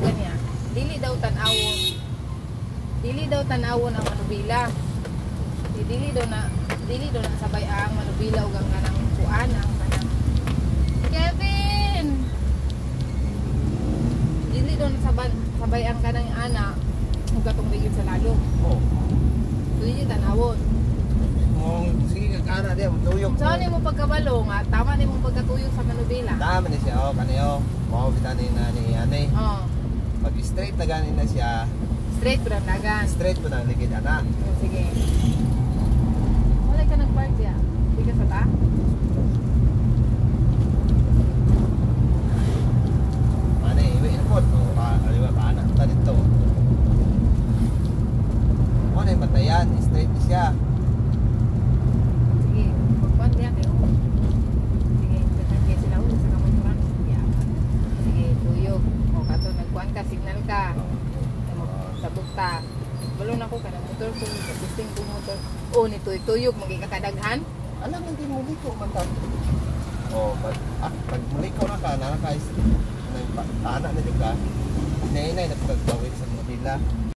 kanya. Dili daw tanawon. Dili daw tanawon ang manubila. Dili daw na sabay ang manubila ug ang kanang kuan ang kanang Kevin. Dili daw na sabay ang kanang ana ug katong ligid sa lalo. Oh. Dili tanawon. Sige kagana dia tuyok. Saan ni mo pagkabalo nga tama ni mo pagkatuyok sa manubila. Tama ni siya kaniyo. Mao bitani na ni ane. Oh. Mag straight na ganin na siya. Straight po ang dagan. Straight po na ligid ana. Sige. Wala ka nag-park diya. Di ka sa ta? Mane, iwi airport. Aliwa pa anak ta dito. Mane batayan, straight na siya. Sige. Pagkuhan diya kayo. Sige. Katagay sila ulo sa kamuturan. Sige. Tuyok. O kato nagkuhan ka. Signal ka. Sabog ta. Balon ako ka ng motor ko. Gusting ko motor. O ni tuyok. Magkakadaghan. Alam hindi mo liko man ta. Oh, pag muliko na ka, nakakais. Ana na di ka. Nay-nay na pagtawid sa Manila.